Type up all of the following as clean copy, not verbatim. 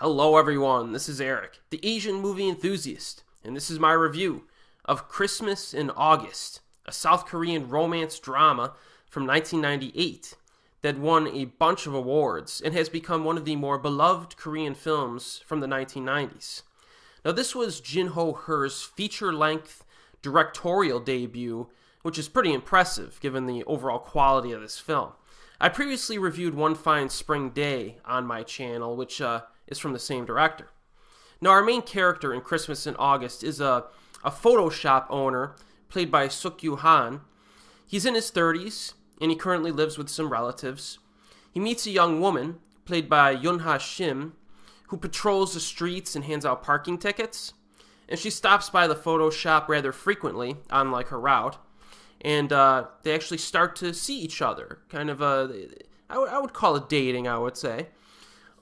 Hello everyone, this is Erik, the Asian movie enthusiast, and this is my review of Christmas in August, a South Korean romance drama from 1998 that won a bunch of awards and has become one of the more beloved Korean films from the 1990s. Now this was Jin-ho Her's feature-length directorial debut, which is pretty impressive given the overall quality of this film. I previously reviewed One Fine Spring Day on my channel, which is from the same director. Now, our main character in Christmas in August is a photo shop owner played by Suk-kyu Han. He's in his 30s, and he currently lives with some relatives. He meets a young woman played by Eun-ha Shim, who patrols the streets and hands out parking tickets. And she stops by the photo shop rather frequently on like her route. And they actually start to see each other. Kind of I would call it dating, I would say.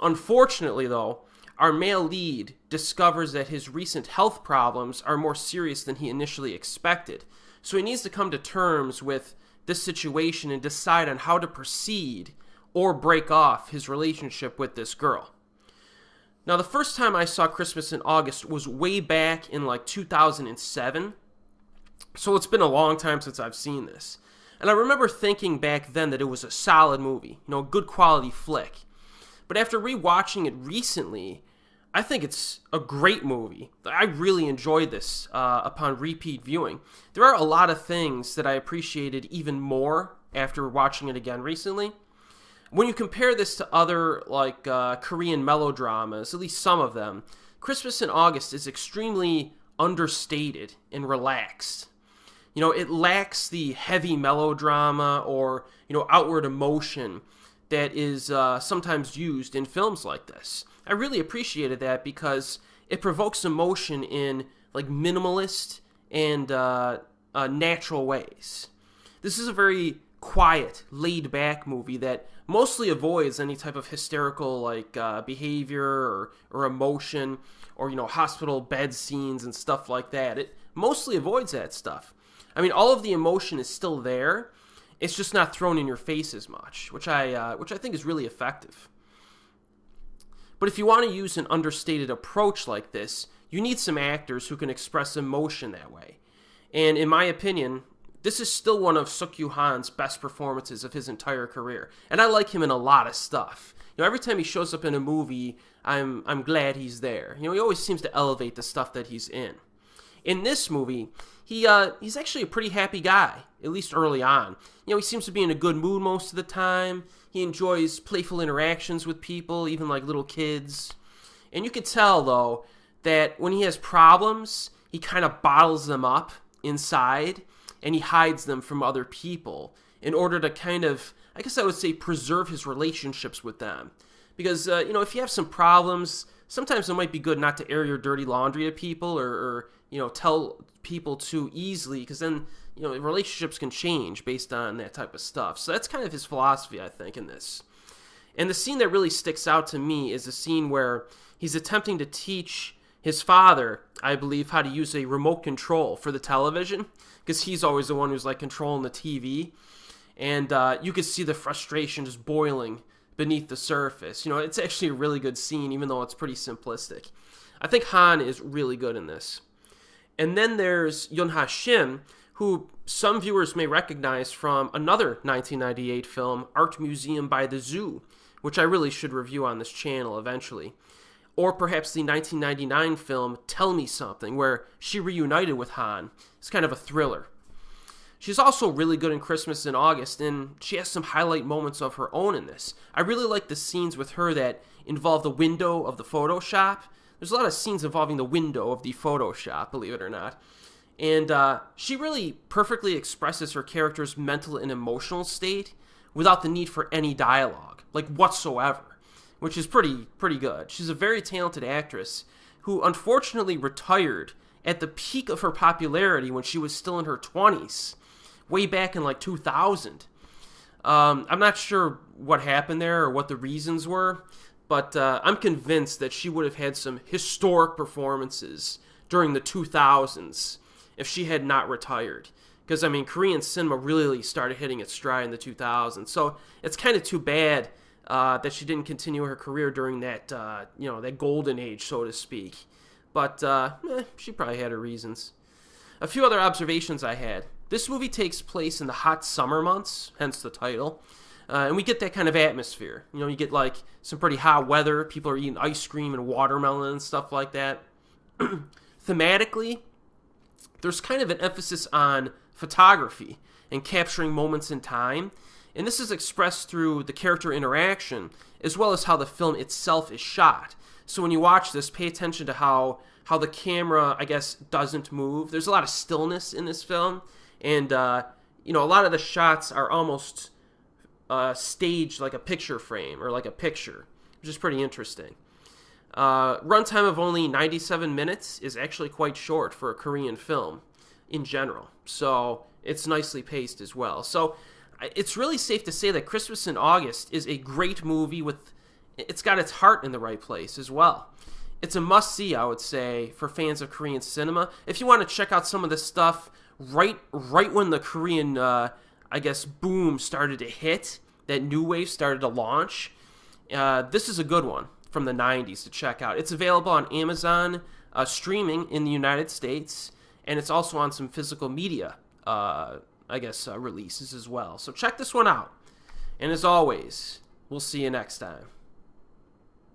Unfortunately, though, our male lead discovers that his recent health problems are more serious than he initially expected. So he needs to come to terms with this situation and decide on how to proceed or break off his relationship with this girl. Now, the first time I saw Christmas in August was way back in like 2007. So it's been a long time since I've seen this. And I remember thinking back then that it was a solid movie, a good quality flick. But after rewatching it recently, I think it's a great movie. I really enjoyed this upon repeat viewing. There are a lot of things that I appreciated even more after watching it again recently. When you compare this to other Korean melodramas, at least some of them, Christmas in August is extremely understated and relaxed. It lacks the heavy melodrama or, outward emotion that is sometimes used in films like this. I really appreciated that because it provokes emotion in like minimalist and natural ways. This is a very quiet, laid-back movie that mostly avoids any type of hysterical behavior or emotion or hospital bed scenes and stuff like that. It mostly avoids that stuff. I mean, all of the emotion is still there. It's just not thrown in your face as much, which I think is really effective. But if you want to use an understated approach like this, you need some actors who can express emotion that way. And in my opinion, this is still one of Suk-kyu Han's best performances of his entire career. And I like him in a lot of stuff. Every time he shows up in a movie, I'm glad he's there. He always seems to elevate the stuff that he's in. In this movie, he's actually a pretty happy guy, at least early on. He seems to be in a good mood most of the time. He enjoys playful interactions with people, even like little kids. And you can tell, though, that when he has problems, he kind of bottles them up inside, and he hides them from other people in order to kind of, I guess I would say, preserve his relationships with them. Because, if you have some problems, sometimes it might be good not to air your dirty laundry to people or tell people too easily, because then, relationships can change based on that type of stuff. So that's kind of his philosophy, I think, in this. And the scene that really sticks out to me is the scene where he's attempting to teach his father, I believe, how to use a remote control for the television, because he's always the one who's controlling the TV. And you could see the frustration just boiling beneath the surface. It's actually a really good scene, even though it's pretty simplistic. I think Han is really good in this. And then there's Eun-ha Shim, who some viewers may recognize from another 1998 film, Art Museum by the Zoo, which I really should review on this channel eventually. Or perhaps the 1999 film, Tell Me Something, where she reunited with Han. It's kind of a thriller. She's also really good in Christmas in August, and she has some highlight moments of her own in this. I really like the scenes with her that involve the window of the photo shop. There's a lot of scenes involving the window of the photo shop, believe it or not. And she really perfectly expresses her character's mental and emotional state without the need for any dialogue, whatsoever, which is pretty good. She's a very talented actress who unfortunately retired at the peak of her popularity when she was still in her 20s, way back in 2000. I'm not sure what happened there or what the reasons were, but I'm convinced that she would have had some historic performances during the 2000s if she had not retired. Because, Korean cinema really started hitting its stride in the 2000s. So it's kind of too bad that she didn't continue her career during that, that golden age, so to speak. But she probably had her reasons. A few other observations I had. This movie takes place in the hot summer months, hence the title. And we get that kind of atmosphere. You get like some pretty hot weather. People are eating ice cream and watermelon and stuff like that. Thematically, there's kind of an emphasis on photography and capturing moments in time. And this is expressed through the character interaction, as well as how the film itself is shot. So when you watch this, pay attention to how the camera, I guess, doesn't move. There's a lot of stillness in this film. And, a lot of the shots are almost staged like a picture frame or like a picture, which is pretty interesting. Runtime of only 97 minutes is actually quite short for a Korean film in general. So it's nicely paced as well. So it's really safe to say that Christmas in August is a great movie it's got its heart in the right place as well. It's a must-see, I would say, for fans of Korean cinema. If you want to check out some of this stuff right when the Korean, boom started to hit, that new wave started to launch, this is a good one from the 90s to check out. It's available on Amazon streaming in the United States, and it's also on some physical media, releases as well. So check this one out. And as always, we'll see you next time.